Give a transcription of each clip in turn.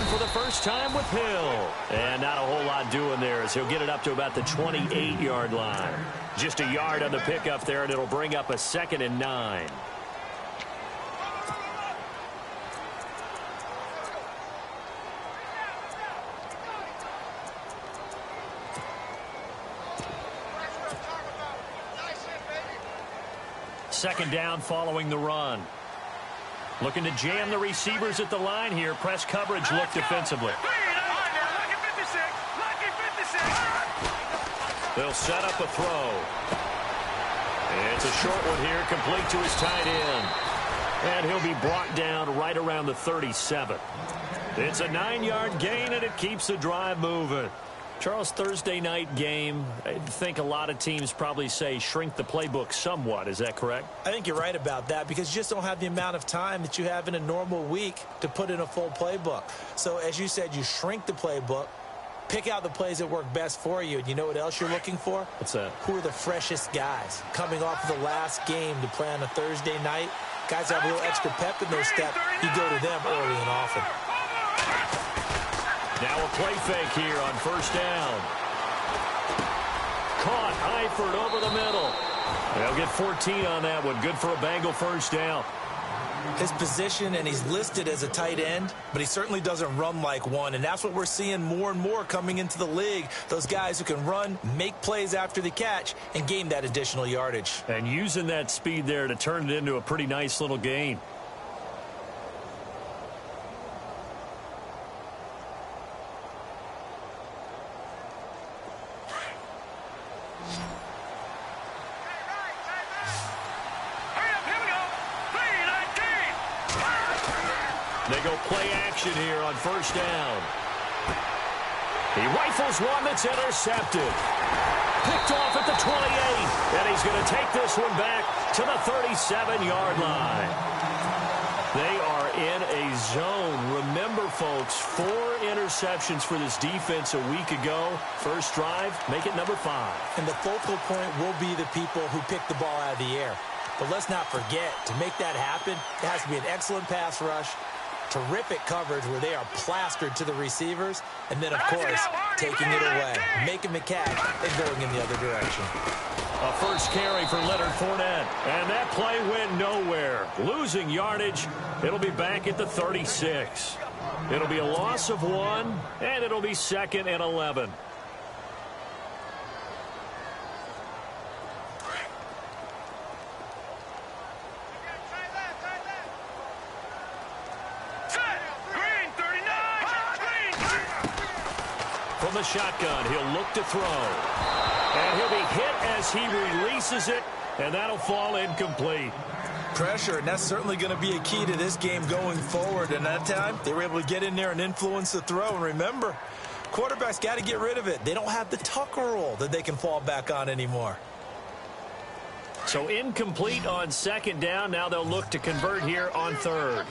for the first time with Hill. And not a whole lot doing there as he'll get it up to about the 28-yard line. Just a yard on the pickup there, and it'll bring up a 2nd and 9. Second down following the run. Looking to jam the receivers at the line here. Press coverage look defensively. They'll set up a throw. It's a short one here, complete to his tight end. And he'll be brought down right around the 37. It's a 9-yard gain, and it keeps the drive moving. Charles, Thursday night game, I think a lot of teams probably say shrink the playbook somewhat. Is that correct? I think you're right about that because you just don't have the amount of time that you have in a normal week to put in a full playbook. So, as you said, you shrink the playbook, pick out the plays that work best for you. And you know what else you're looking for? What's that? Who are the freshest guys coming off of the last game to play on a Thursday night? Guys have a little extra pep in their step. You go to them early and often. Now a play fake here on first down. Caught Eifert over the middle. They'll get 14 on that one. Good for a Bengal first down. His position, and he's listed as a tight end, but he certainly doesn't run like one, and that's what we're seeing more and more coming into the league. Those guys who can run, make plays after the catch, and gain that additional yardage. And using that speed there to turn it into a pretty nice little gain. They go play action here on first down. He rifles one that's intercepted. Picked off at the 28. And he's going to take this one back to the 37-yard line. They are in a zone. Remember, folks, 4 interceptions for this defense a week ago. First drive, make it number 5. And the focal point will be the people who pick the ball out of the air. But let's not forget, to make that happen, it has to be an excellent pass rush, terrific coverage where they are plastered to the receivers, and then, of course, taking it away, making the catch, and going in the other direction. A first carry for Leonard Fournette, and that play went nowhere. Losing yardage, it'll be back at the 36. It'll be a loss of 1, and it'll be 2nd and 11. From the shotgun, he'll look to throw. And he'll be hit as he releases it, and that'll fall incomplete. Pressure, and that's certainly going to be a key to this game going forward. And that time, they were able to get in there and influence the throw. And remember, quarterbacks got to get rid of it. They don't have the Tucker rule that they can fall back on anymore. So incomplete on second down. Now they'll look to convert here on third.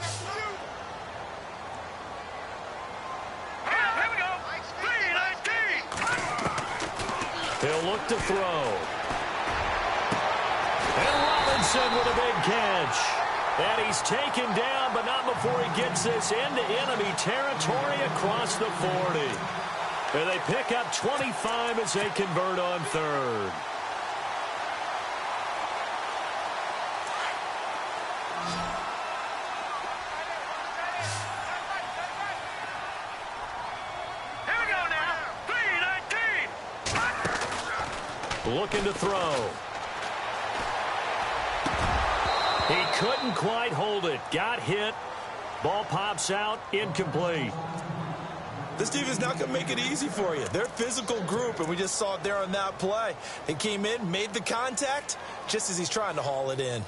He'll look to throw. And Robinson with a big catch. And he's taken down, but not before he gets this into enemy territory across the 40. And they pick up 25 as they convert on third. Looking to throw. He couldn't quite hold it. Got hit. Ball pops out. Incomplete. This team is not going to make it easy for you. They're a physical group, and we just saw it there on that play. They came in, made the contact, just as he's trying to haul it in.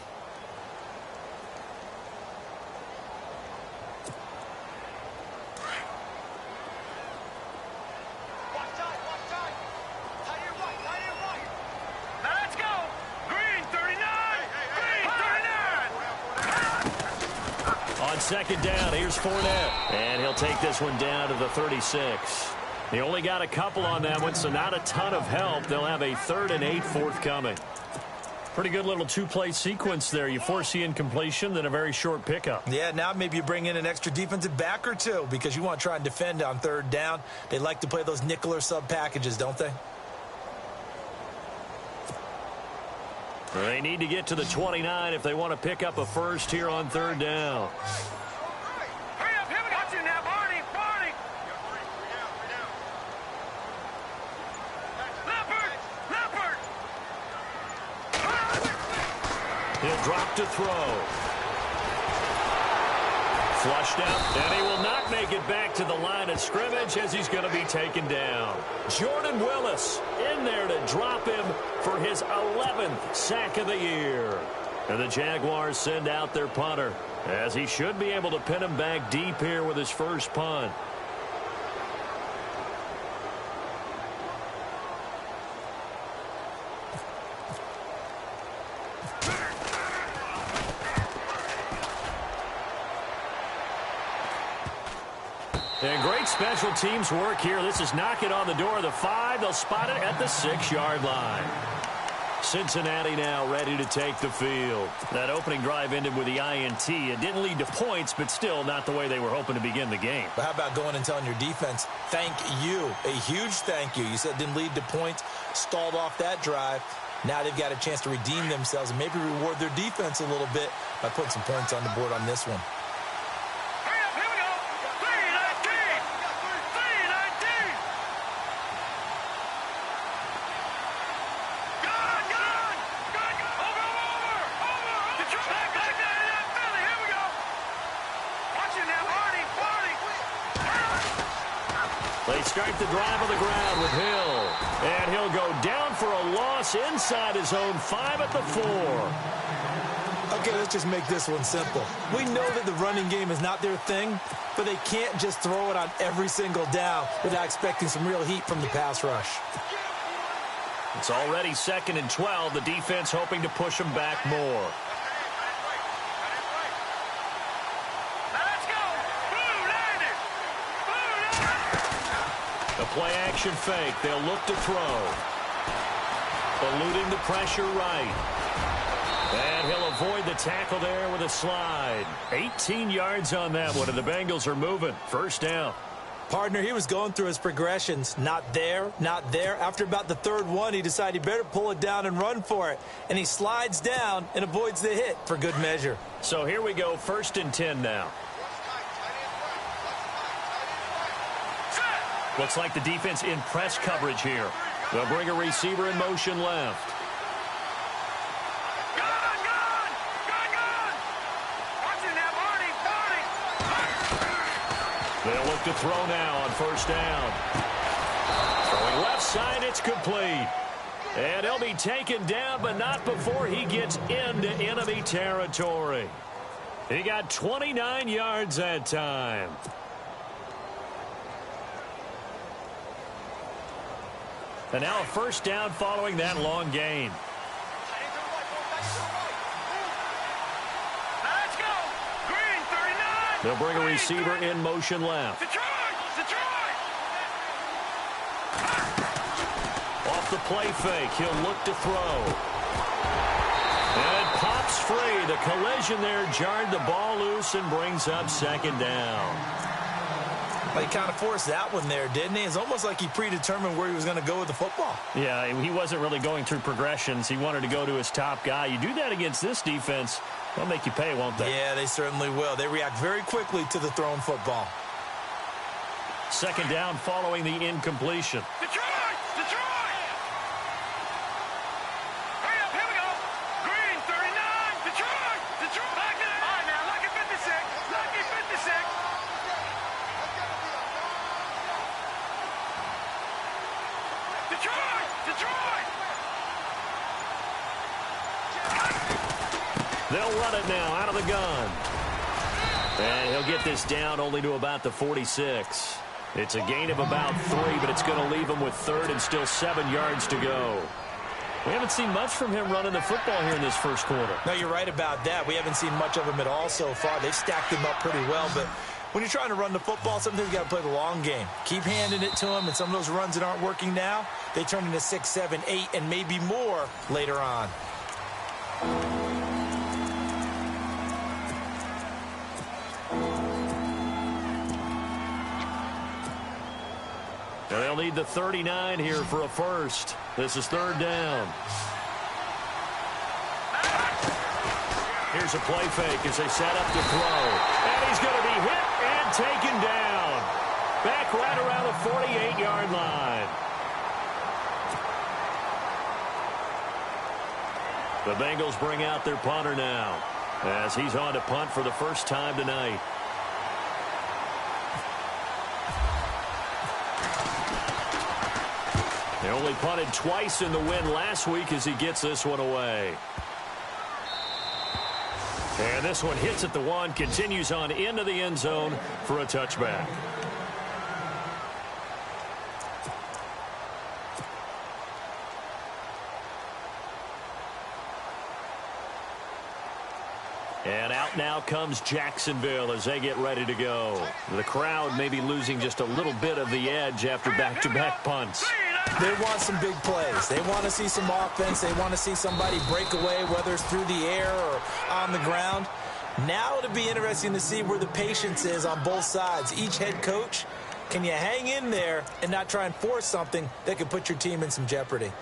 Second down, here's Fournette. And he'll take this one down to the 36. He only got a couple on that one, so not a ton of help. They'll have a 3rd and 8 forthcoming. Pretty good little two-play sequence there. You force the incompletion, then a very short pickup. Yeah, now maybe you bring in an extra defensive back or two because you want to try and defend on third down. They like to play those nickel or sub packages, don't they? They need to get to the 29 if they want to pick up a first here on third down. He'll drop to throw. Flushed out, and he will not make it back to the line of scrimmage as he's going to be taken down. Jordan Willis in there to drop him for his 11th sack of the year. And the Jaguars send out their punter, as he should be able to pin him back deep here with his first punt. And great special teams work here. This is knocking on the door of the 5. They'll spot it at the 6-yard line. Cincinnati now ready to take the field. That opening drive ended with the INT. It didn't lead to points, but still not the way they were hoping to begin the game. But how about going and telling your defense, thank you, a huge thank you. You said it didn't lead to points, stalled off that drive. Now they've got a chance to redeem themselves and maybe reward their defense a little bit by putting some points on the board on this one. They start the drive on the ground with Hill. And he'll go down for a loss inside his own 5 at the 4. Okay, let's just make this one simple. We know that the running game is not their thing, but they can't just throw it on every single down without expecting some real heat from the pass rush. It's already 2nd and 12. The defense hoping to push them back more. The play-action fake. They'll look to throw. Eluding the pressure right. And he'll avoid the tackle there with a slide. 18 yards on that one, and the Bengals are moving. First down. Partner, he was going through his progressions. Not there, not there. After about the 3rd one, he decided he better pull it down and run for it. And he slides down and avoids the hit for good measure. So here we go, 1st and 10 now. Looks like the defense in press coverage here. They'll bring a receiver in motion left. They'll look to throw now on 1st down. Throwing left side, it's complete. And he'll be taken down, but not before he gets into enemy territory. He got 29 yards that time. And now a 1st down following that long gain. Let's go. Green, 39. They'll bring a receiver in motion left. Detroit. Off the play fake, he'll look to throw. And it pops free. The collision there jarred the ball loose and brings up 2nd down. Well, he kind of forced that one there, didn't he? It's almost like he predetermined where he was going to go with the football. Yeah, he wasn't really going through progressions. He wanted to go to his top guy. You do that against this defense, they'll make you pay, won't they? Yeah, they certainly will. They react very quickly to the thrown football. 2nd down following the incompletion. Detroit. Hurry up, here we go. Green, 39. Detroit. Back there. All right, now, lucky 56. Lucky 56. Detroit! They'll run it now out of the gun. And he'll get this down only to about the 46. It's a gain of about 3, but it's going to leave him with 3rd and still 7 yards to go. We haven't seen much from him running the football here in this 1st quarter. No, you're right about that. We haven't seen much of him at all so far. They've stacked him up pretty well, but when you're trying to run the football, sometimes you got to play the long game. Keep handing it to him, and some of those runs that aren't working now, they turn into 6, 7, 8, and maybe more later on. And they'll need the 39 here for a first. This is third down. Here's a play fake as they set up to throw. And he's going to be hit and taken down. Back right around the 48-yard line. The Bengals bring out their punter now as he's on to punt for the first time tonight. They only punted twice in the win last week as he gets this one away. And this one hits at the one, continues on into the end zone for a touchback. And out now comes Jacksonville as they get ready to go. The crowd may be losing just a little bit of the edge after back-to-back punts. They want some big plays. They want to see some offense. They want to see somebody break away, whether it's through the air or on the ground. Now it'll be interesting to see where the patience is on both sides. Each head coach, can you hang in there and not try and force something that could put your team in some jeopardy?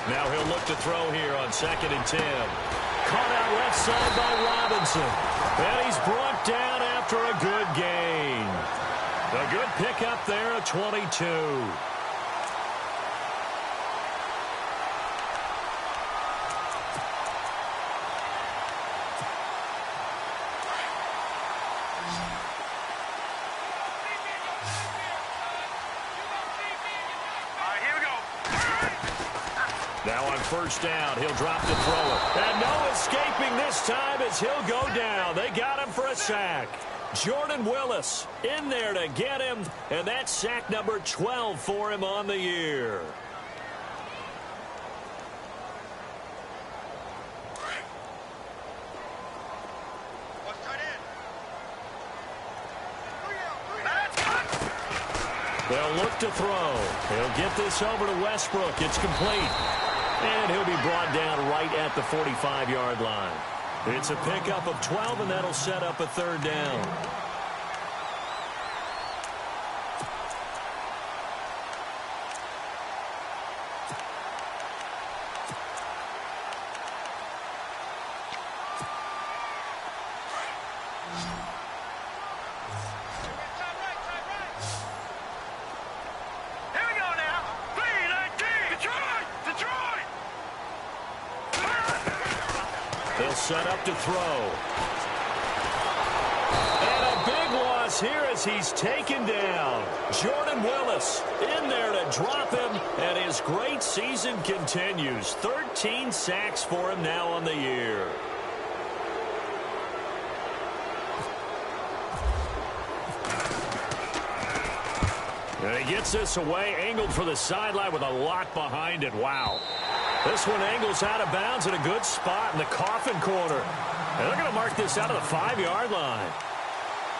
Now he'll look to throw here on 2nd and 10. Caught out left side by Robinson. And he's brought down after a good gain. A good pickup there at 22. Now on first down, he'll drop to throw it. And no escaping this time as he'll go down. They got him for a sack. Jordan Willis in there to get him, and that's sack number 12 for him on the year. They'll look to throw. He'll get this over to Westbrook. It's complete. And he'll be brought down right at the 45-yard line. It's a pickup of 12, and that'll set up a third down. They'll set up to throw. And a big loss here as he's taken down. Jordan Willis in there to drop him, and his great season continues. 13 sacks for him now on the year. And he gets this away, angled for the sideline with a lot behind it. Wow. This one angles out of bounds in a good spot in the coffin corner. And they're going to mark this out of the 5-yard line.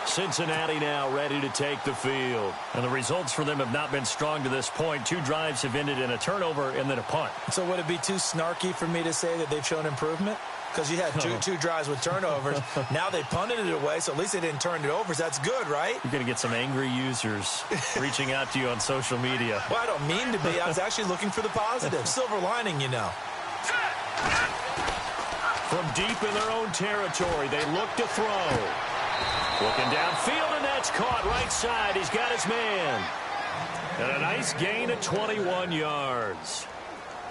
Cincinnati now ready to take the field. And the results for them have not been strong to this point. 2 drives have ended in a turnover and then a punt. So would it be too snarky for me to say that they've shown improvement? Because you had two drives with turnovers. Now they punted it away, so at least they didn't turn it over. So that's good, right? You're going to get some angry users reaching out to you on social media. Well, I don't mean to be. I was actually looking for the positive. Silver lining, you know. From deep in their own territory, they look to throw. Looking downfield, and that's caught right side. He's got his man. And a nice gain of 21 yards.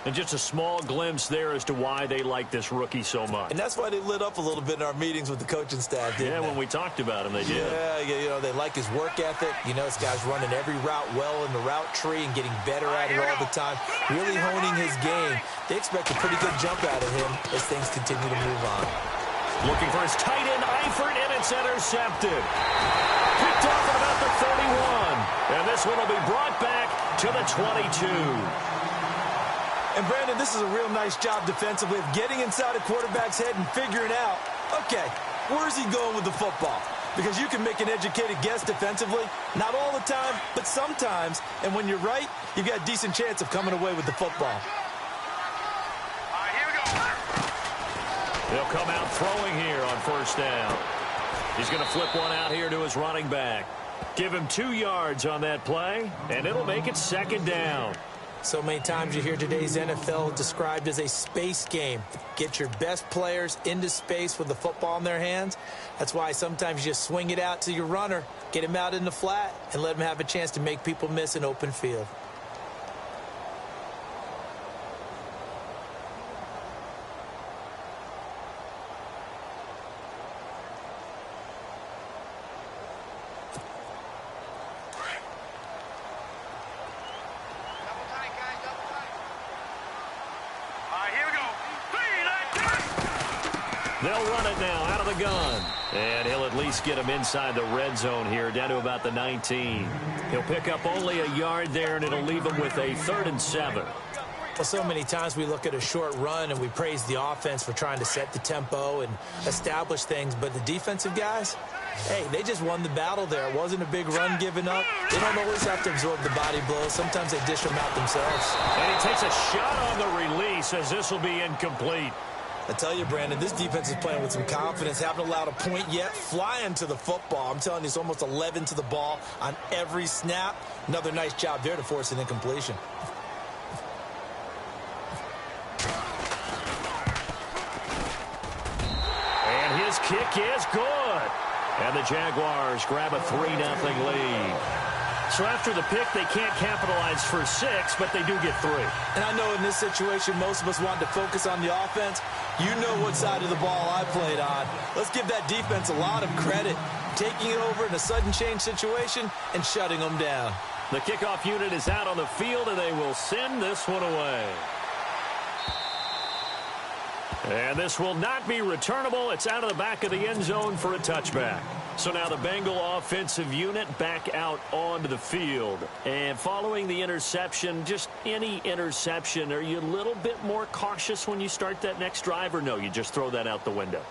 And just a small glimpse there as to why they like this rookie so much. And that's why they lit up a little bit in our meetings with the coaching staff, didn't they? When we talked about him, they did. Yeah, you know, they like his work ethic. You know, this guy's running every route well in the route tree and getting better at it all the time. Really honing his game. They expect a pretty good jump out of him as things continue to move on. Looking for his tight end, Eifert, and it's intercepted. Picked off at about the 31. And this one will be brought back to the 22. And, Brandon, this is a real nice job defensively of getting inside a quarterback's head and figuring out, okay, where's he going with the football? Because you can make an educated guess defensively, not all the time, but sometimes. And when you're right, you've got a decent chance of coming away with the football. All right, here we go. He'll come out throwing here on first down. He's going to flip one out here to his running back. Give him 2 yards on that play, and it'll make it second down. So many times you hear today's NFL described as a space game. Get your best players into space with the football in their hands. That's why sometimes you just swing it out to your runner, get him out in the flat, and let him have a chance to make people miss an open field. They'll run it now out of the gun. And he'll at least get him inside the red zone here, down to about the 19. He'll pick up only a yard there, and it'll leave him with a 3rd and 7. Well, so many times we look at a short run and we praise the offense for trying to set the tempo and establish things. But the defensive guys, hey, they just won the battle there. It wasn't a big run given up. They don't always have to absorb the body blows. Sometimes they dish them out themselves. And he takes a shot on the release as this will be incomplete. I tell you, Brandon, this defense is playing with some confidence. Haven't allowed a point yet. Flying to the football. I'm telling you, it's almost 11 to the ball on every snap. Another nice job there to force an incompletion. And his kick is good. And the Jaguars grab a 3-0 lead. So after the pick, they can't capitalize for 6, but they do get 3. And I know in this situation, most of us want to focus on the offense. You know what side of the ball I played on. Let's give that defense a lot of credit. Taking it over in a sudden change situation and shutting them down. The kickoff unit is out on the field, and they will send this one away. And this will not be returnable. It's out of the back of the end zone for a touchback. So now the Bengal offensive unit back out onto the field. And following the interception, just any interception, are you a little bit more cautious when you start that next drive, or no, you just throw that out the window?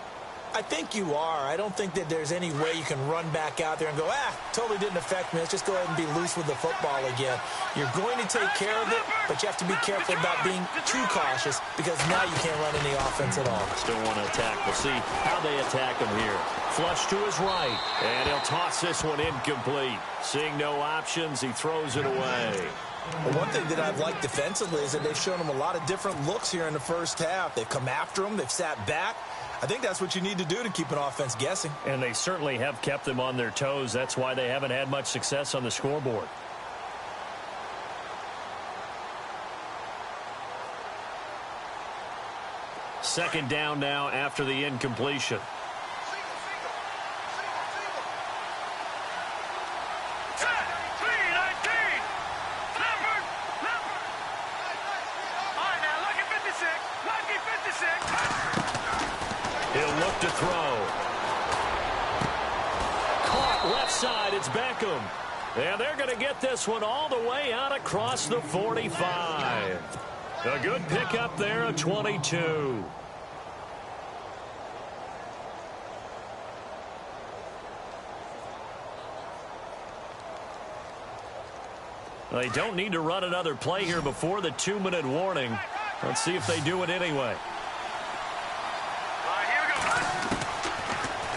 I think you are. I don't think that there's any way you can run back out there and go, totally didn't affect me. Let's just go ahead and be loose with the football again. You're going to take care of it, but you have to be careful about being too cautious because now you can't run any offense at all. Still want to attack. We'll see how they attack him here. Flush to his right, and he'll toss this one incomplete. Seeing no options, he throws it away. Well, one thing that I've liked defensively is that they've shown him a lot of different looks here in the first half. They've come after him. They've sat back. I think that's what you need to do to keep an offense guessing. And they certainly have kept them on their toes. That's why they haven't had much success on the scoreboard. Second down now after the incompletion. He'll look to throw. Caught left side. It's Beckham. And they're going to get this one all the way out across the 45. A good pickup there of 22. They don't need to run another play here before the 2-minute warning. Let's see if they do it anyway.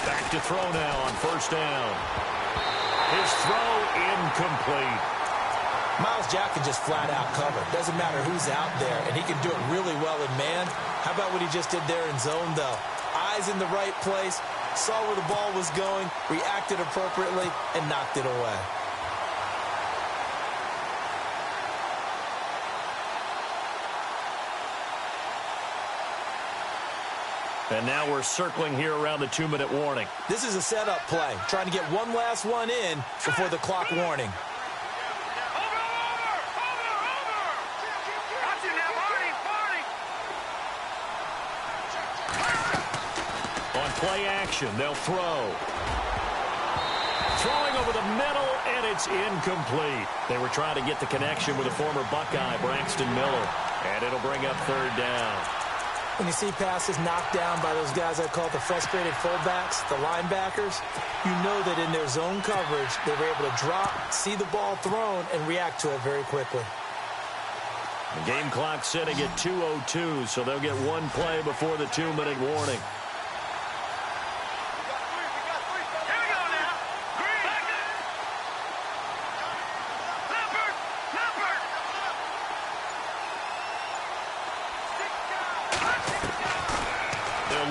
Back to throw now on first down. His throw incomplete. Miles Jack can just flat out cover. Doesn't matter who's out there, and he can do it really well in man. How about what he just did there in zone, though? Eyes in the right place, saw where the ball was going, reacted appropriately, and knocked it away. And now we're circling here around the 2-minute warning. This is a setup play, trying to get one last one in before the clock warning. On play action, they'll throw. Throwing over the middle, and it's incomplete. They were trying to get the connection with a former Buckeye, Braxton Miller. And it'll bring up third down. When you see passes knocked down by those guys I call the frustrated fullbacks, the linebackers, you know that in their zone coverage, they were able to drop, see the ball thrown, and react to it very quickly. The game clock sitting at 2:02, so they'll get one play before the 2-minute warning.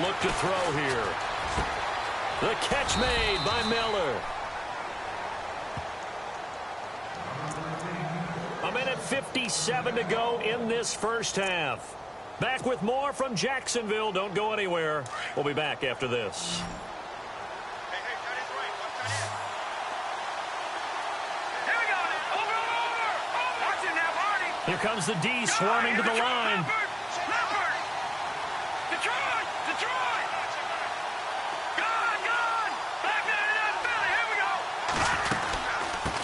Look to throw here. The catch made by Miller. 1:57 to go in this first half. Back with more from Jacksonville. Don't go anywhere. We'll be back after this. Here comes the D swarming to the line.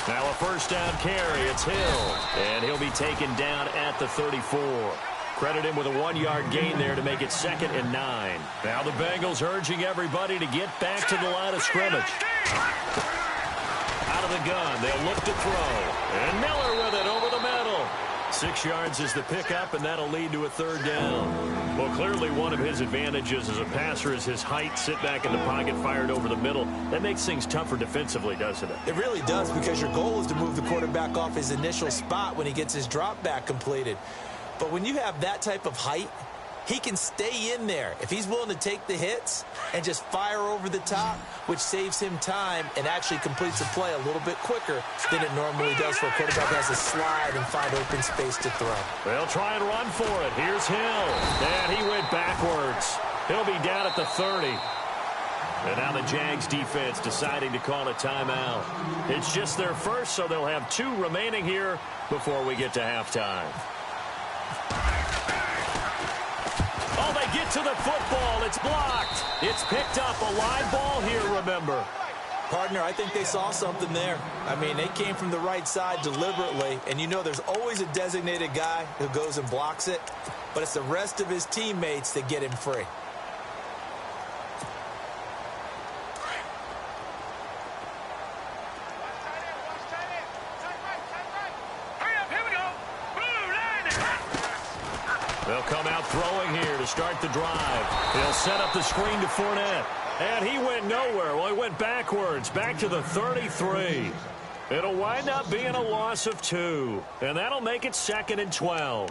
Now a first down carry. It's Hill. And he'll be taken down at the 34. Credit him with a 1-yard gain there to make it 2nd and 9. Now the Bengals urging everybody to get back to the line of scrimmage. Out of the gun. They'll look to throw. And Miller with it over the middle. 6 yards is the pickup, and that'll lead to a third down. Well, clearly one of his advantages as a passer is his height. Sit back in the pocket, fired over the middle. That makes things tougher defensively, doesn't it? It really does, because your goal is to move the quarterback off his initial spot when he gets his drop back completed. But when you have that type of height, he can stay in there if he's willing to take the hits and just fire over the top, which saves him time and actually completes the play a little bit quicker than it normally does for a quarterback who has to slide and find open space to throw. They'll try and run for it. Here's Hill. And he went backwards. He'll be down at the 30. And now the Jags defense deciding to call a timeout. It's just their first, so they'll have 2 remaining here before we get to halftime. Get to the football. It's blocked. It's picked up. A live ball here, remember. Partner, I think they saw something there. I mean, they came from the right side deliberately, and you know there's always a designated guy who goes and blocks it, but it's the rest of his teammates that get him free. They'll come out throwing here to start the drive. He'll set up the screen to Fournette. And he went nowhere. Well, he went backwards, back to the 33. It'll wind up being a loss of 2. And that'll make it 2nd and 12.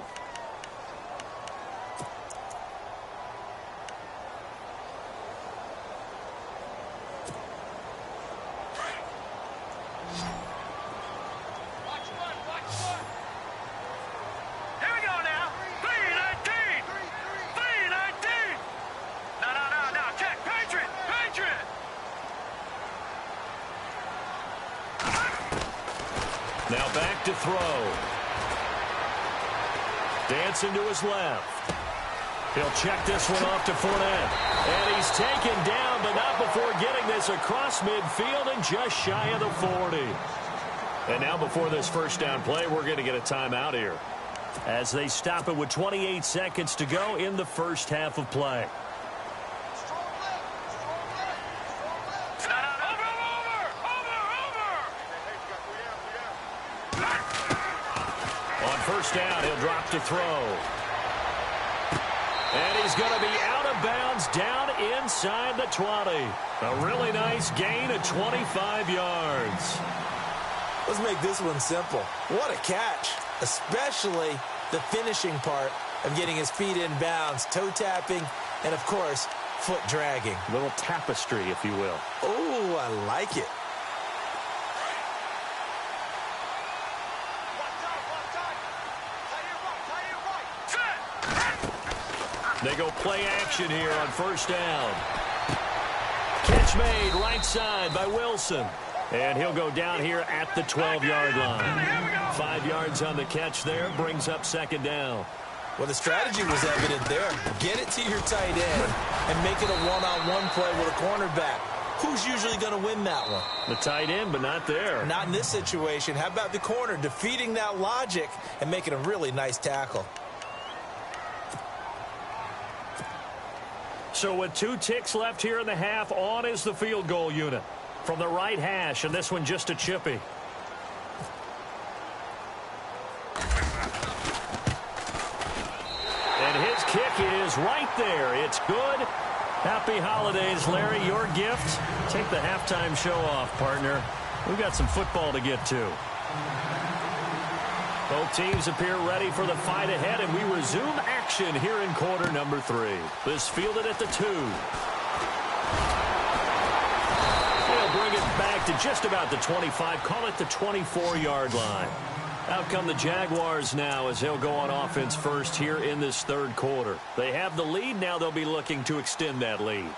Now back to throw. Dancing to his left. He'll check this one off to Fournette. And he's taken down, but not before getting this across midfield and just shy of the 40. And now before this first down play, we're going to get a timeout here, as they stop it with 28 seconds to go in the first half of play. First down, he'll drop to throw. And he's going to be out of bounds down inside the 20. A really nice gain of 25 yards. Let's make this one simple. What a catch, especially the finishing part of getting his feet in bounds, toe tapping, and, of course, foot dragging. A little tapestry, if you will. Oh, I like it. They go play action here on first down. Catch made right side by Wilson. And he'll go down here at the 12-yard line. 5 yards on the catch there, brings up 2nd down. Well, the strategy was evident there. Get it to your tight end and make it a one-on-one play with a cornerback. Who's usually going to win that one? The tight end, but not there. Not in this situation. How about the corner defeating that logic and making a really nice tackle? So with 2 ticks left here in the half, on is the field goal unit from the right hash, and this one just a chippy. And his kick is right there. It's good. Happy holidays, Larry. Your gift. Take the halftime show off, partner. We've got some football to get to. Both teams appear ready for the fight ahead, and we resume action here in quarter number 3. This fielded at the 2. They'll bring it back to just about the 25. Call it the 24-yard line. Out come the Jaguars now as they'll go on offense first here in this third quarter. They have the lead. Now they'll be looking to extend that lead.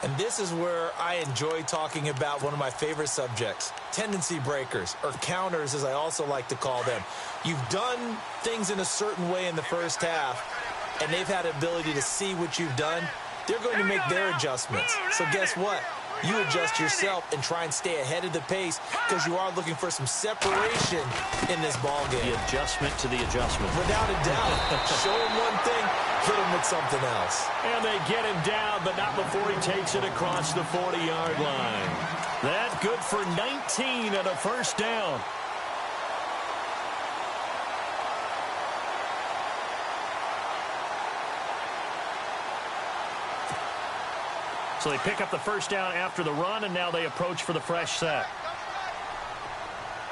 And this is where I enjoy talking about one of my favorite subjects, tendency breakers, or counters as I also like to call them. You've done things in a certain way in the first half, and they've had the ability to see what you've done. They're going to make their adjustments. So guess what? You adjust yourself and try and stay ahead of the pace because you are looking for some separation in this ball game. The adjustment to the adjustment. Without a doubt. Show him one thing, hit him with something else. And they get him down, but not before he takes it across the 40-yard line. That good for 19 and a first down. So they pick up the first down after the run, and now they approach for the fresh set.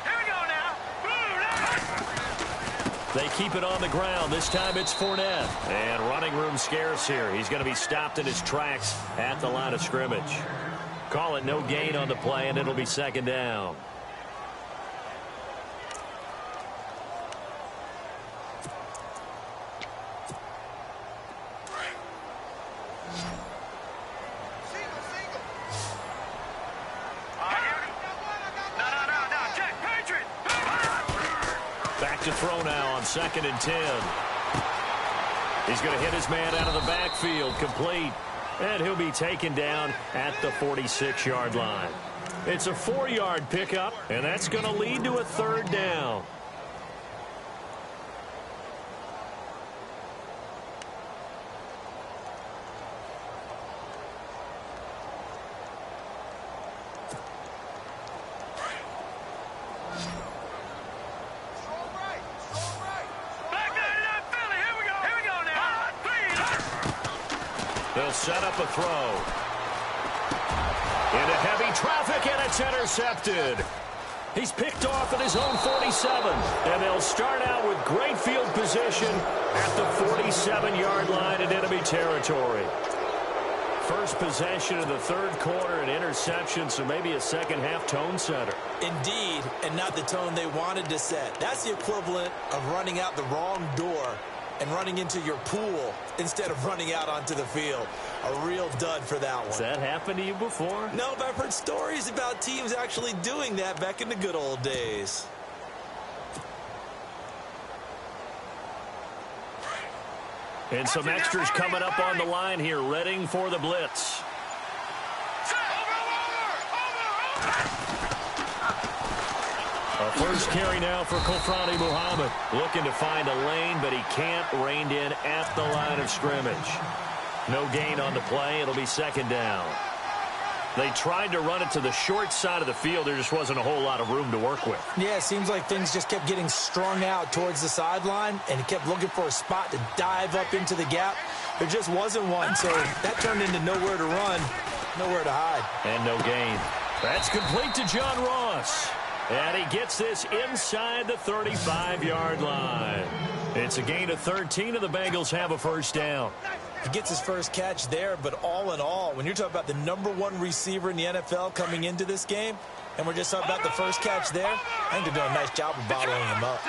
Here we go now. They keep it on the ground. This time it's Fournette. And running room scarce here. He's going to be stopped in his tracks at the line of scrimmage. Call it no gain on the play, and it'll be second down. To throw now on 2nd and 10. He's going to hit his man out of the backfield, complete. And he'll be taken down at the 46-yard line. It's a 4-yard pickup, and that's going to lead to a third down. They'll set up a throw. Into heavy traffic, and it's intercepted. He's picked off at his own 47. And they'll start out with great field position at the 47-yard line in enemy territory. First possession of the third quarter, an interception, so maybe a second-half tone setter. Indeed, and not the tone they wanted to set. That's the equivalent of running out the wrong door and running into your pool instead of running out onto the field. A real dud for that one. Has that happened to you before? No, but I've heard stories about teams actually doing that back in the good old days. And some extras coming up on the line here, readying for the blitz. A first carry now for Kofrani Muhammad. Looking to find a lane, but he can't. Reined in at the line of scrimmage. No gain on the play. It'll be second down. They tried to run it to the short side of the field. There just wasn't a whole lot of room to work with. Yeah, it seems like things just kept getting strung out towards the sideline, and he kept looking for a spot to dive up into the gap. There just wasn't one, so that turned into nowhere to run, nowhere to hide. And no gain. That's complete to John Ross. And he gets this inside the 35-yard line. It's a gain of 13, and the Bengals have a first down. He gets his first catch there, but all in all, when you're talking about the #1 receiver in the NFL coming into this game, and we're just talking about the first catch there, I think they're doing a nice job of bottling him up.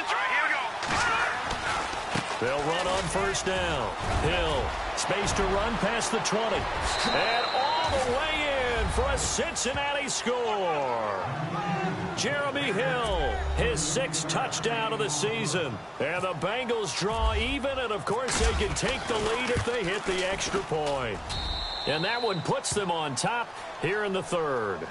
They'll run on first down. Hill, space to run past the 20. And all the way in for a Cincinnati score. Jeremy Hill, his 6th touchdown of the season. And the Bengals draw even, and of course they can take the lead if they hit the extra point. And that one puts them on top here in the third.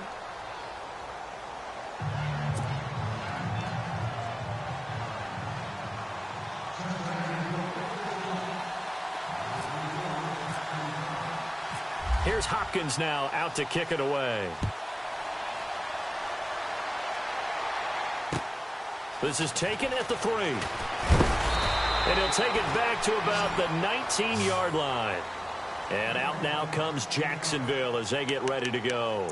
Here's Hopkins now out to kick it away. This is taken at the 3. And he'll take it back to about the 19-yard line. And out now comes Jacksonville as they get ready to go.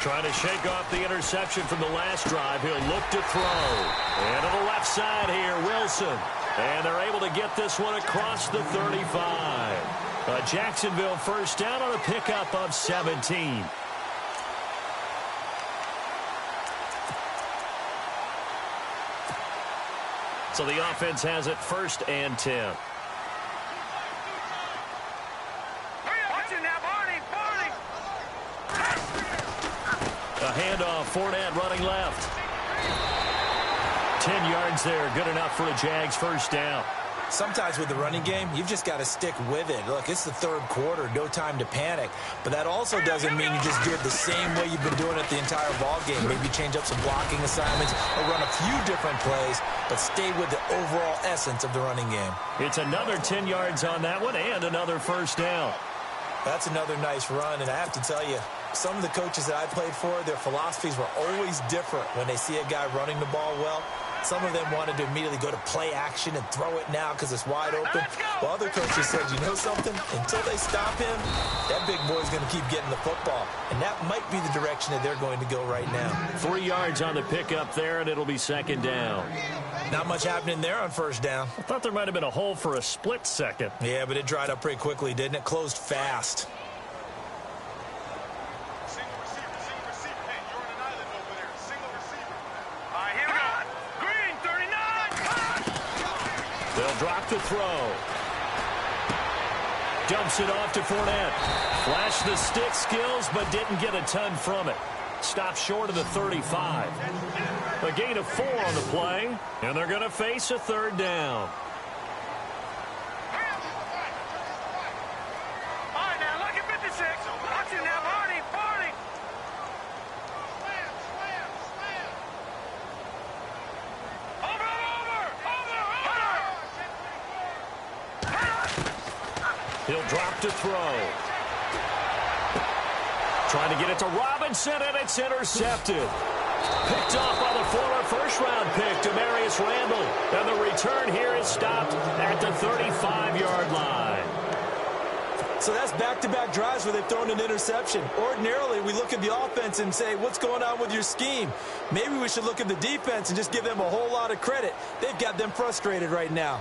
Trying to shake off the interception from the last drive. He'll look to throw. And to the left side here, Wilson. And they're able to get this one across the 35. A Jacksonville first down on a pickup of 17. So the offense has it 1st and 10. A handoff, Fournette running left. 10 yards there, good enough for a Jags first down. Sometimes with the running game, you've just got to stick with it. Look, it's the 3rd quarter, no time to panic. But that also doesn't mean you just do it the same way you've been doing it the entire ball game. Maybe change up some blocking assignments or run a few different plays, but stay with the overall essence of the running game. It's another 10 yards on that one and another first down. That's another nice run, and I have to tell you, some of the coaches that I played for, their philosophies were always different when they see a guy running the ball well. Some of them wanted to immediately go to play action and throw it now because it's wide open. While other coaches said, you know something? Until they stop him, that big boy's going to keep getting the football. And that might be the direction that they're going to go right now. 3 yards on the pickup there, and it'll be 2nd down. Not much happening there on 1st down. I thought there might have been a hole for a split second. Yeah, but it dried up pretty quickly, didn't it? Closed fast. They'll drop the throw. Dumps it off to Fournette. Flashed the stick skills, but didn't get a ton from it. Stopped short of the 35. A gain of 4 on the play, and they're going to face a 3rd down. All right, now, look at 56. Watch it now, Barney. He'll drop to throw. Trying to get it to Robinson, and it's intercepted. Picked off by the former first-round pick, Demarius Randall. And the return here is stopped at the 35-yard line. So that's back-to-back drives where they've thrown an interception. Ordinarily, we look at the offense and say, what's going on with your scheme? Maybe we should look at the defense and just give them a whole lot of credit. They've got them frustrated right now.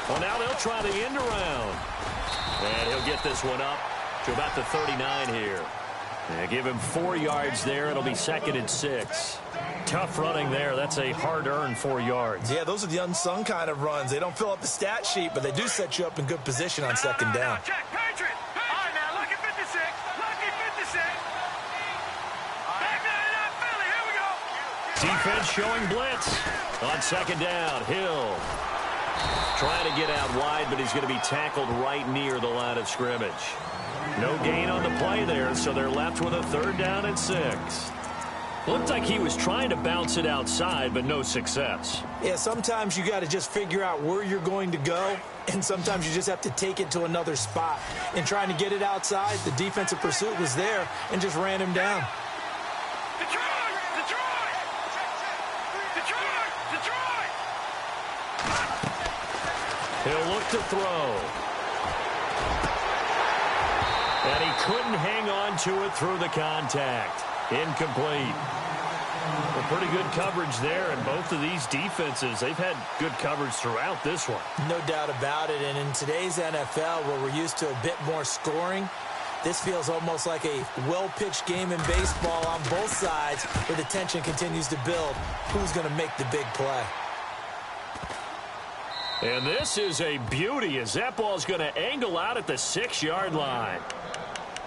Well, now they'll try the end around. And he'll get this one up to about the 39 here. And give him 4 yards there. It'll be 2nd and 6. Tough running there. That's a hard-earned 4 yards. Yeah, those are the unsung kind of runs. They don't fill up the stat sheet, but they do set you up in good position on 2nd down. Check, Patriot. All right, now, look at 56. Lucky 56. Back there, Philly. Here we go. Defense showing blitz. On 2nd down, Hill. Trying to get out wide, but he's going to be tackled right near the line of scrimmage. No gain on the play there, so they're left with a 3rd down and 6. Looked like he was trying to bounce it outside, but no success. Yeah, sometimes you got to just figure out where you're going to go, and sometimes you just have to take it to another spot. In trying to get it outside, the defensive pursuit was there and just ran him down. He'll look to throw. And he couldn't hang on to it through the contact. Incomplete. Well, pretty good coverage there, and both of these defenses, they've had good coverage throughout this one. No doubt about it, and in today's NFL, where we're used to a bit more scoring, this feels almost like a well-pitched game in baseball on both sides, where the tension continues to build. Who's going to make the big play? And this is a beauty as that ball's going to angle out at the 6-yard line.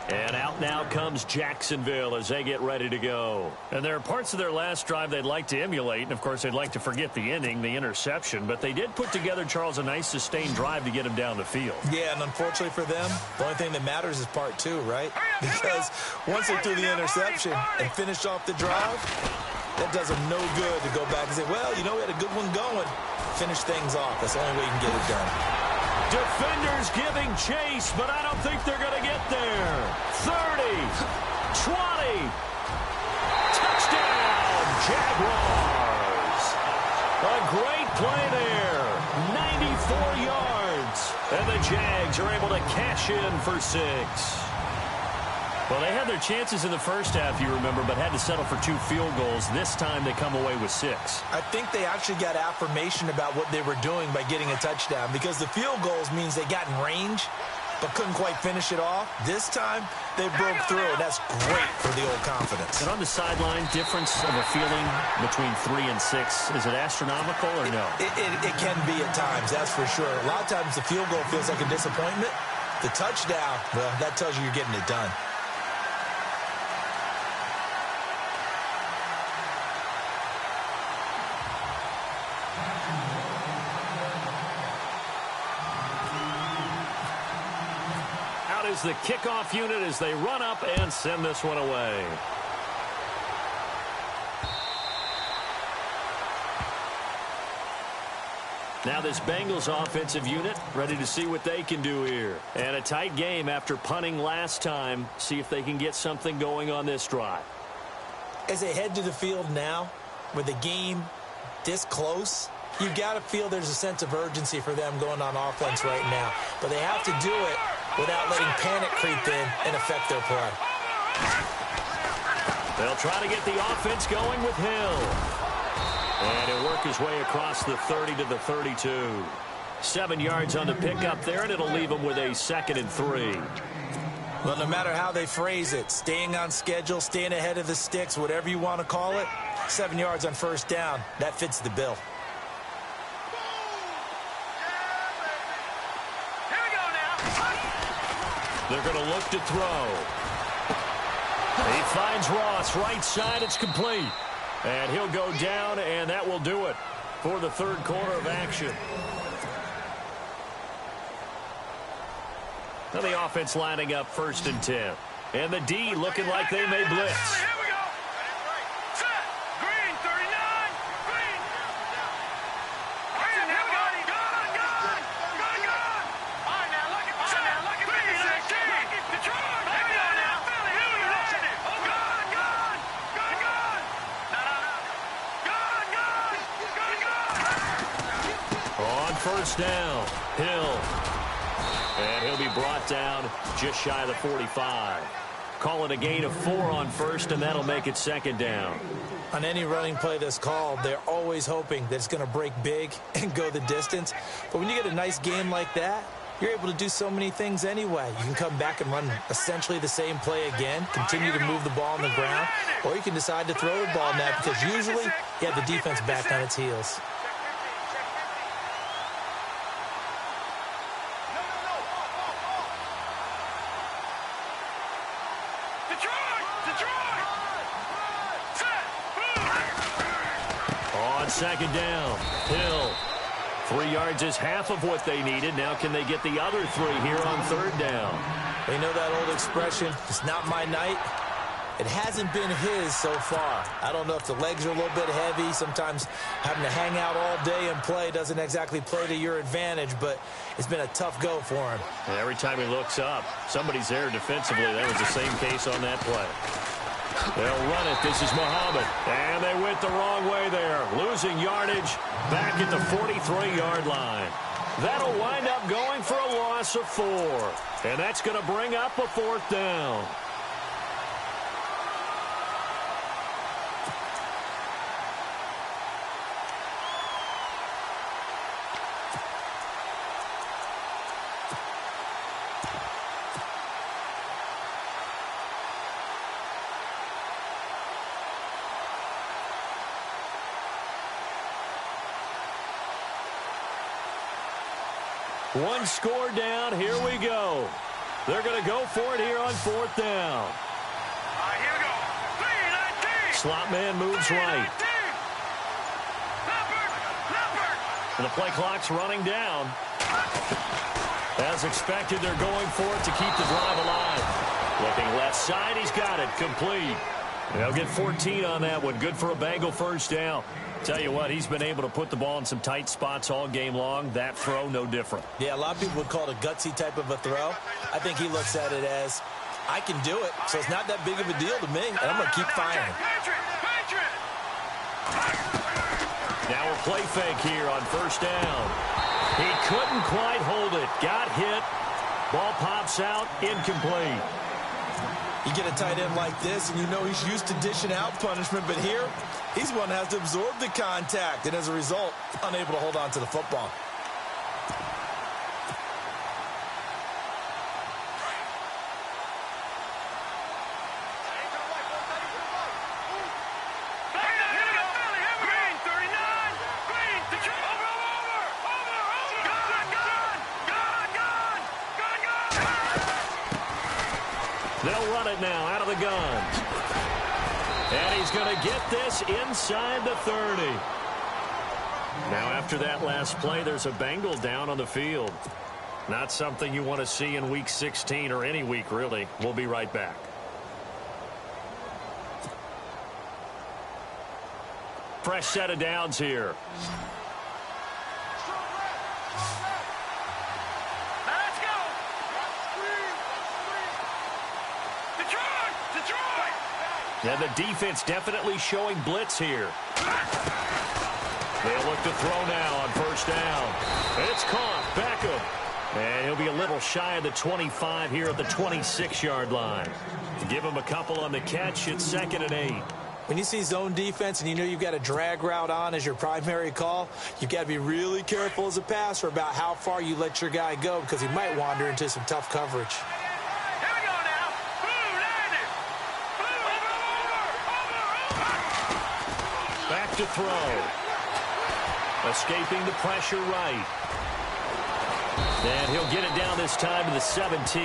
And out now comes Jacksonville as they get ready to go. And there are parts of their last drive they'd like to emulate. And, of course, they'd like to forget the inning, the interception. But they did put together, Charles, a nice sustained drive to get him down the field. Yeah, and unfortunately for them, the only thing that matters is part two, right? Because once they threw the interception and finished off the drive, that does them no good to go back and say, well, you know, we had a good one going. Finish things off. That's the only way you can get it done. Defenders giving chase, but I don't think they're going to get there. 30, 20, touchdown, Jaguars. A great play there, 94 yards. And the Jags are able to cash in for 6. Well, they had their chances in the first half, you remember, but had to settle for 2 field goals. This time they come away with 6. I think they actually got affirmation about what they were doing by getting a touchdown, because the field goals means they got in range but couldn't quite finish it off. This time they broke through, and that's great for the old confidence. And on the sideline, difference of a feeling between 3 and 6, is it astronomical or no? It can be at times, that's for sure. A lot of times the field goal feels like a disappointment. The touchdown, well, that tells you you're getting it done. Is the kickoff unit as they run up and send this one away. Now this Bengals offensive unit ready to see what they can do here. And a tight game after punting last time. See if they can get something going on this drive. As they head to the field now, with the game this close, you've got to feel there's a sense of urgency for them going on offense right now. But they have to do it without letting panic creep in and affect their play. They'll try to get the offense going with Hill. And he'll work his way across the 30 to the 32. 7 yards on the pickup there, and it'll leave him with a 2nd and 3. Well, no matter how they phrase it, staying on schedule, staying ahead of the sticks, whatever you want to call it, 7 yards on first down, that fits the bill. They're going to look to throw. He finds Ross right side. It's complete. And he'll go down, and that will do it for the third quarter of action. Now the offense lining up 1st and 10. And the D looking like they may blitz. First down, Hill. And he'll be brought down just shy of the 45. Call it a gain of 4 on first, and that'll make it 2nd down. On any running play that's called, they're always hoping that it's going to break big and go the distance. But when you get a nice game like that, you're able to do so many things anyway. You can come back and run essentially the same play again, continue to move the ball on the ground, or you can decide to throw the ball now because usually you have the defense back on its heels. On 2nd down, Hill. 3 yards is half of what they needed. Now can they get the other 3 here on 3rd down? They know that old expression, it's not my night. It hasn't been his so far. I don't know if the legs are a little bit heavy. Sometimes having to hang out all day and play doesn't exactly play to your advantage, but it's been a tough go for him. And every time he looks up, somebody's there defensively. That was the same case on that play. They'll run it. This is Muhammad. And they went the wrong way there. Losing yardage back at the 43-yard line. That'll wind up going for a loss of 4. And that's going to bring up a 4th down. One score down. Here we go. They're going to go for it here on 4th down. Here we go. 3-19. Slot man moves right. And the play clock's running down. As expected, they're going for it to keep the drive alive. Looking left side, he's got it. Complete. They'll get 14 on that one. Good for a Bengal first down. Tell you what, he's been able to put the ball in some tight spots all game long. That throw, no different. Yeah, a lot of people would call it a gutsy type of a throw. I think he looks at it as, I can do it, so it's not that big of a deal to me, and I'm going to keep firing. Now a play fake here on 1st down. He couldn't quite hold it. Got hit. Ball pops out. Incomplete. You get a tight end like this, and you know he's used to dishing out punishment, but here, he's one that has to absorb the contact, and as a result, unable to hold on to the football. They'll run it now out of the gun. And he's going to get this inside the 30. Now after that last play, there's a Bengal down on the field. Not something you want to see in Week 16 or any week, really. We'll be right back. Fresh set of downs here. And the defense definitely showing blitz here. They'll look to throw now on 1st down. It's caught. Beckham. And he'll be a little shy of the 25 here at the 26-yard line. Give him a couple on the catch. It's 2nd and 8. When you see zone defense and you know you've got a drag route on as your primary call, you've got to be really careful as a passer about how far you let your guy go because he might wander into some tough coverage. Back to throw. Escaping the pressure right. And he'll get it down this time to the 17.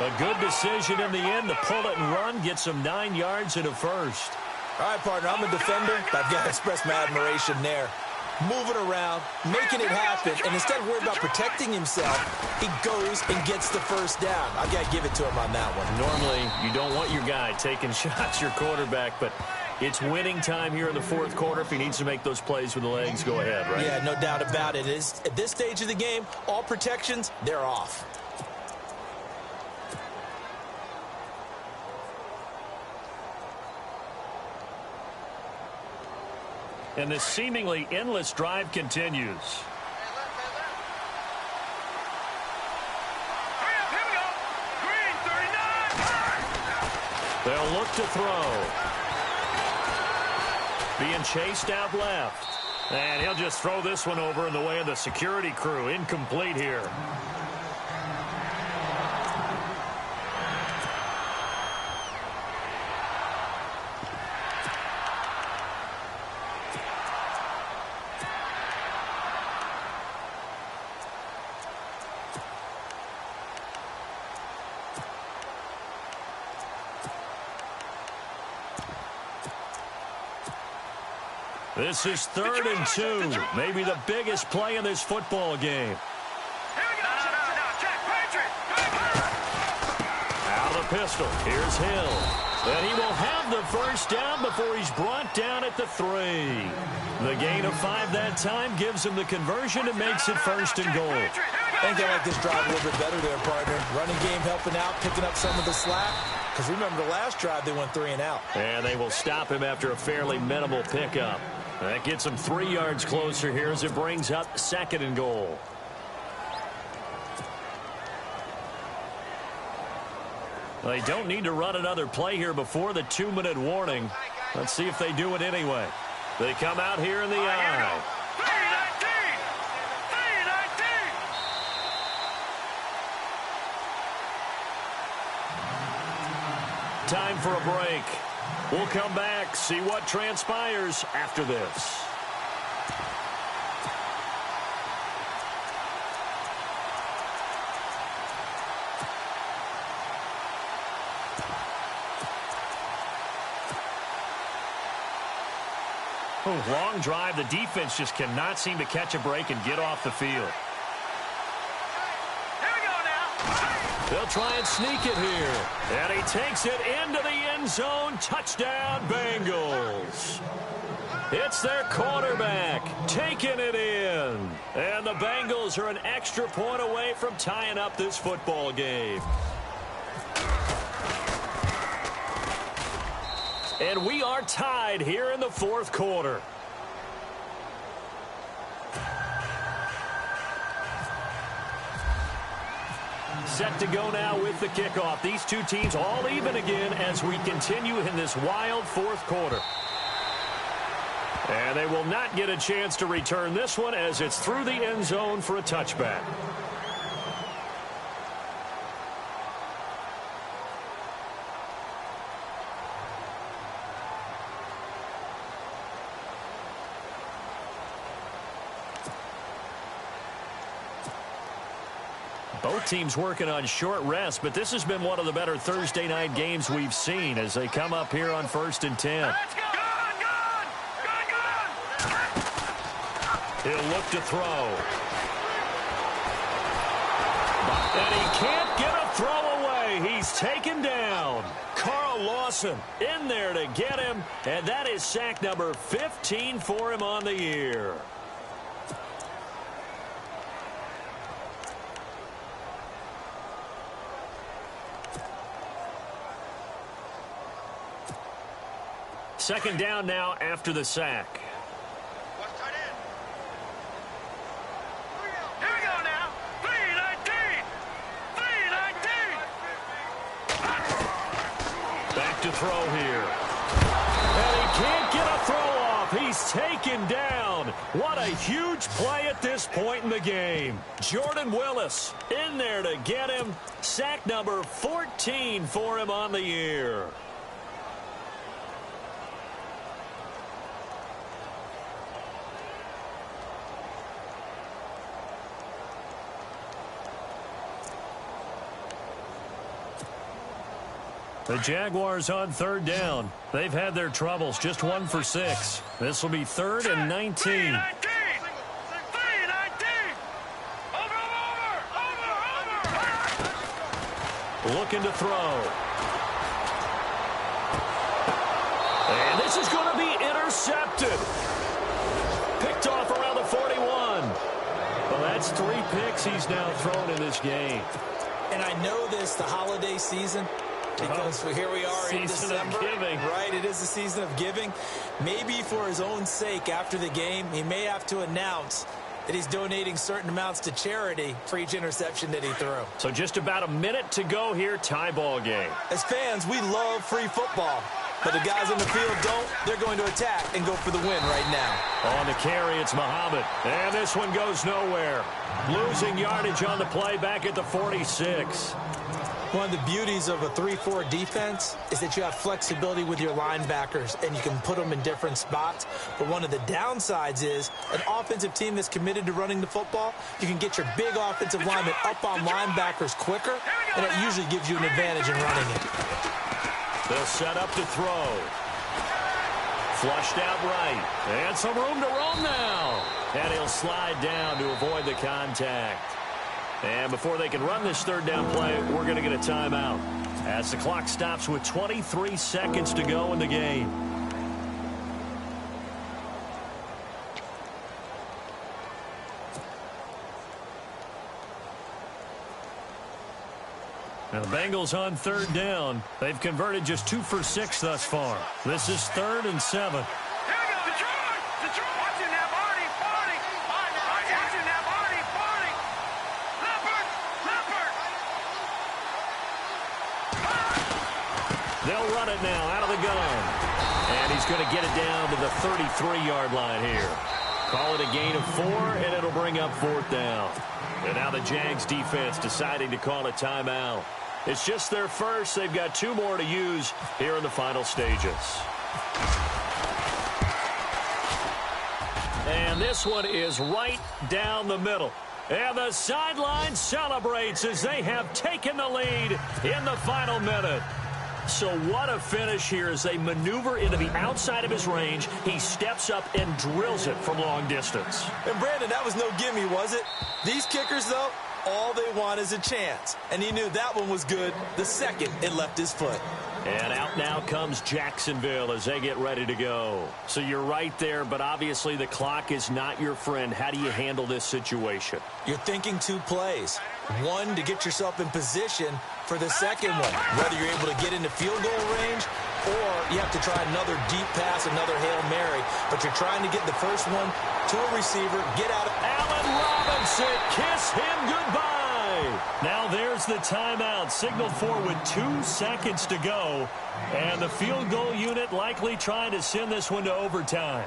A good decision in the end to pull it and run. Get some 9 yards and a first. All right, partner, I'm a defender, but I've got to express my admiration there. Moving around, making it happen, and instead of worrying about protecting himself, he goes and gets the first down. I've got to give it to him on that one. Normally, you don't want your guy taking shots, your quarterback, but it's winning time here in the 4th quarter. If he needs to make those plays with the legs, go ahead, right? Yeah, no doubt about it. At this stage of the game, all protections, they're off. And this seemingly endless drive continues. They'll look to throw. Being chased out left. And he'll just throw this one over in the way of the security crew. Incomplete here. This is 3rd and 2. Maybe the biggest play in this football game. Out of the pistol. Here's Hill. And he will have the first down before he's brought down at the 3. The gain of 5 that time gives him the conversion and makes it 1st and goal. I think I like this drive a little bit better there, partner. Running game helping out, picking up some of the slack. Because remember, the last drive they went 3 and out. And they will stop him after a fairly minimal pickup. That gets him 3 yards closer here as it brings up 2nd and goal. They don't need to run another play here before the 2-minute warning. Let's see if they do it anyway. They come out here in the eye. 3-19. Time for a break. We'll come back, see what transpires after this. Long drive. The defense just cannot seem to catch a break and get off the field. Here we go now. They'll try and sneak it here. And he takes it into the end zone. Touchdown, Bengals. It's their quarterback taking it in. And the Bengals are an extra point away from tying up this football game. And we are tied here in the fourth quarter. Set to go now with the kickoff. These two teams all even again as we continue in this wild fourth quarter. And they will not get a chance to return this one as it's through the end zone for a touchback. Both teams working on short rest, but this has been one of the better Thursday night games we've seen as they come up here on 1st and 10. Let's go. He'll look to throw. And he can't get a throw away. He's taken down. Carl Lawson in there to get him, and that is sack number 15 for him on the year. Second down now after the sack. Here we go now. 3-19. 3-19. Back to throw here. And he can't get a throw off. He's taken down. What a huge play at this point in the game. Jordan Willis in there to get him. Sack number 14 for him on the year. The Jaguars on third down. They've had their troubles, just 1 for 6. This will be 3rd and 19. 3-19. Over. Looking to throw. And this is going to be intercepted. Picked off around the 41. Well, that's 3 picks he's now thrown in this game. And I know this, the holiday season, because here we are in December. Season of giving. Right, it is the season of giving. Maybe for his own sake after the game, he may have to announce that he's donating certain amounts to charity for each interception that he threw. So just about a minute to go here, tie ball game. As fans, we love free football. But the guys on the field don't. They're going to attack and go for the win right now. On the carry, it's Muhammad. And this one goes nowhere. Losing yardage on the play back at the 46. One of the beauties of a 3-4 defense is that you have flexibility with your linebackers and you can put them in different spots. But one of the downsides is an offensive team that's committed to running the football, you can get your big offensive linemen up on linebackers quicker, and it usually gives you an advantage in running it. They'll set up to throw. Flushed out right. And some room to roam now. And he'll slide down to avoid the contact. And before they can run this third down play, we're going to get a timeout as the clock stops with 23 seconds to go in the game. Now the Bengals on third down. They've converted just 2 for 6 thus far. This is 3rd and 7. Here we go. Detroit. Watching that Barney. Watching that Barney. Leopard. They'll run it now out of the gun. And he's going to get it down to the 33-yard line here. Call it a gain of 4, and it'll bring up 4th down. And now the Jags defense deciding to call a timeout. It's just their first. They've got 2 more to use here in the final stages. And this one is right down the middle. And the sideline celebrates as they have taken the lead in the final minute. So what a finish here as they maneuver into the outside of his range. He steps up and drills it from long distance. And Brandon, that was no gimme, was it? These kickers, though, all they want is a chance. And he knew that one was good the second it left his foot. And out now comes Jacksonville as they get ready to go. So you're right there, but obviously the clock is not your friend. How do you handle this situation? You're thinking two plays. One, to get yourself in position for the second one, whether you're able to get into field goal range or you have to try another deep pass, another Hail Mary. But you're trying to get the first one to a receiver, get out of... Allen Robinson, kiss him goodbye. Now there's the timeout, signaled for with 2 seconds to go. And the field goal unit likely trying to send this one to overtime.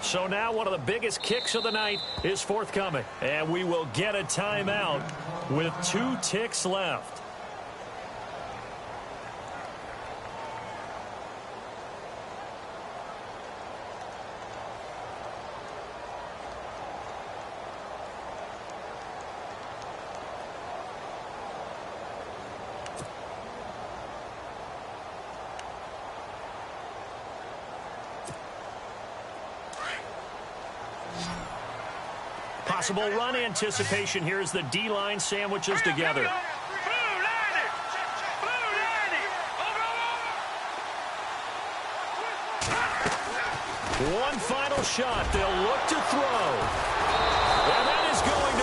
So now one of the biggest kicks of the night is forthcoming. And we will get a timeout with 2 ticks left. Possible run anticipation here as the D-line sandwiches together. One final shot. They'll look to throw. And that is going